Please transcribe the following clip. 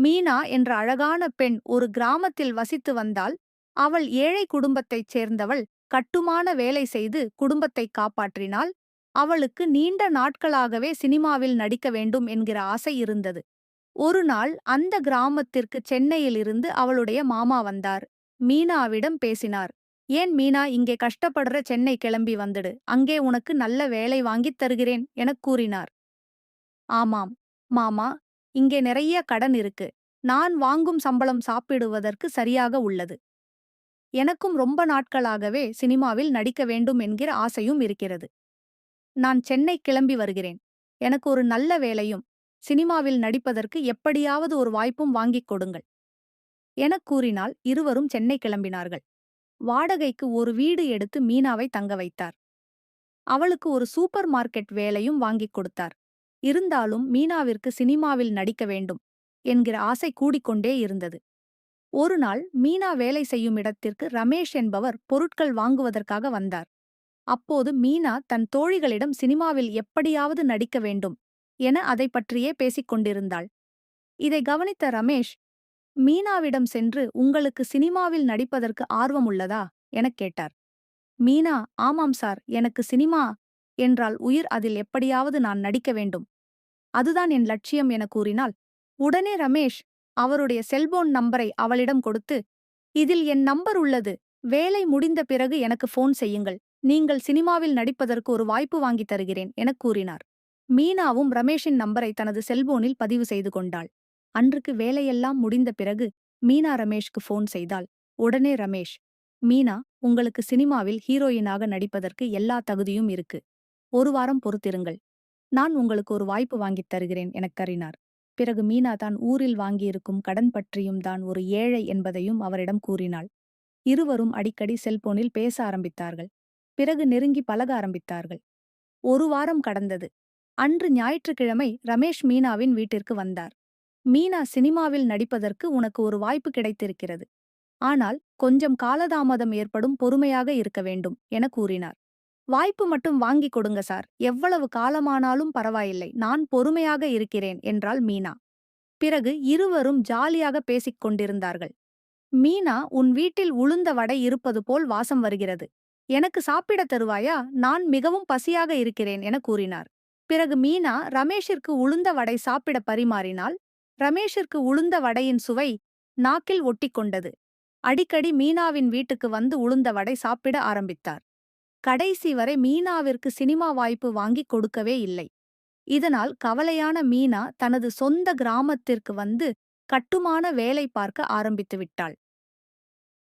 மீனா என்ற அழகான பெண் ஒரு கிராமத்தில் வசித்து வந்தாள். அவள் ஏழை குடும்பத்தைச் சேர்ந்தவள். கட்டுமான வேலை செய்து குடும்பத்தை காப்பாற்றினாள். அவளுக்கு நீண்ட நாட்களாகவே சினிமாவில் நடிக்க வேண்டும் என்கிற ஆசை இருந்தது. ஒரு நாள் அந்த கிராமத்திற்கு சென்னையிலிருந்து அவளுடைய மாமா வந்தார். மீனாவிடம் பேசினார். "ஏன் மீனா, இங்கே கஷ்டப்படுற, சென்னை கிளம்பி வந்துடு. அங்கே உனக்கு நல்ல வேலை வாங்கித் தருகிறேன்" எனக் கூறினார். "ஆமாம் மாமா, இங்கே நிறைய கடன் இருக்கு. நான் வாங்கும் சம்பளம் சாப்பிடுவதற்கு சரியாக உள்ளது. எனக்கும் ரொம்ப நாட்களாகவே சினிமாவில் நடிக்க வேண்டும் என்கிற ஆசையும் இருக்கிறது. நான் சென்னை கிளம்பி வருகிறேன். எனக்கு ஒரு நல்ல வேலையும் சினிமாவில் நடிப்பதற்கு எப்படியாவது ஒரு வாய்ப்பும் வாங்கிக் கொடுங்கள்" எனக் கூறினால் இருவரும் சென்னை கிளம்பினார்கள். வாடகைக்கு ஒரு வீடு எடுத்து மீனாவை தங்க வைத்தார். அவளுக்கு ஒரு சூப்பர் மார்க்கெட் வேலையும் வாங்கிக் கொடுத்தார். இருந்தாலும் மீனாவிற்கு சினிமாவில் நடிக்க வேண்டும் என்கிற ஆசை கூடிக்கொண்டே இருந்தது. ஒரு நாள் மீனா வேலை செய்யும் இடத்திற்கு ரமேஷ் என்பவர் பொருட்கள் வாங்குவதற்காக வந்தார். அப்போது மீனா தன் தோழிகளிடம் சினிமாவில் எப்படியாவது நடிக்க வேண்டும் என அதைப் பற்றியே பேசிக் கொண்டிருந்தாள். இதை கவனித்த ரமேஷ் மீனாவிடம் சென்று, "உங்களுக்கு சினிமாவில் நடிப்பதற்கு ஆர்வம் உள்ளதா?" எனக் கேட்டார். மீனா, "ஆமாம் சார், எனக்கு சினிமா என்றால் உயிர். அதில் எப்படியாவது நான் நடிக்க வேண்டும். அதுதான் என் லட்சியம்" என கூறினாள். உடனே ரமேஷ் அவருடைய செல்போன் நம்பரை அவளிடம் கொடுத்து, "இதில் என் நம்பர் உள்ளது. வேலை முடிந்த பிறகு எனக்கு ஃபோன் செய்யுங்கள். நீங்கள் சினிமாவில் நடிப்பதற்கு ஒரு வாய்ப்பு வாங்கித் தருகிறேன்" எனக் கூறினார். மீனாவும் ரமேஷின் நம்பரை தனது செல்போனில் பதிவு செய்து கொண்டாள். அன்றுக்கு வேலையெல்லாம் முடிந்த பிறகு மீனா ரமேஷ்க்கு ஃபோன் செய்தாள். உடனே ரமேஷ், "மீனா, உங்களுக்கு சினிமாவில் ஹீரோயினாக நடிப்பதற்கு எல்லா தகுதியும் இருக்கு. ஒரு வாரம் பொறுத்திருங்கள். நான் உங்களுக்கு ஒரு வாய்ப்பு வாங்கித் தருகிறேன்" எனக் கூறினார். பிறகு மீனா தான் ஊரில் வாங்கியிருக்கும் கடன் பற்றியும் தான் ஒரு ஏழை என்பதையும் அவரிடம் கூறினாள். இருவரும் அடிக்கடி செல்போனில் பேச ஆரம்பித்தார்கள். பிறகு நெருங்கி பழக ஆரம்பித்தார்கள். ஒரு வாரம் கடந்தது. அன்று ஞாயிற்றுக்கிழமை ரமேஷ் மீனாவின் வீட்டிற்கு வந்தார். "மீனா, சினிமாவில் நடிப்பதற்கு உனக்கு ஒரு வாய்ப்பு கிடைத்திருக்கிறது. ஆனால் கொஞ்சம் காலதாமதம் ஏற்படும், பொறுமையாக இருக்க வேண்டும்" என கூறினார். "வாய்ப்பு மட்டும் வாங்கிக் கொடுங்க சார். எவ்வளவு காலமானாலும் பரவாயில்லை. நான் பொறுமையாக இருக்கிறேன்" என்றாள் மீனா. பிறகு இருவரும் ஜாலியாக பேசிக் கொண்டிருந்தார்கள். "மீனா, உன் வீட்டில் உளுந்த வடை இருப்பது போல் வாசம் வருகிறது. எனக்கு சாப்பிடத் தருவாயா? நான் மிகவும் பசியாக இருக்கிறேன்" என கூறினார். பிறகு மீனா ரமேஷிற்கு உளுந்த வடை சாப்பிட பரிமாறினாள். ரமேஷிற்கு உளுந்த வடையின் சுவை நாக்கில் ஒட்டிக்கொண்டது. அடிக்கடி மீனாவின் வீட்டுக்கு வந்து உளுந்த வடை சாப்பிட ஆரம்பித்தார். கடைசி வரை மீனாவிற்கு சினிமா வாய்ப்பு வாங்கிக் கொடுக்கவே இல்லை. இதனால் கவலையான மீனா தனது சொந்த கிராமத்திற்கு வந்து கட்டுமான வேலை பார்க்க ஆரம்பித்து விட்டாள்.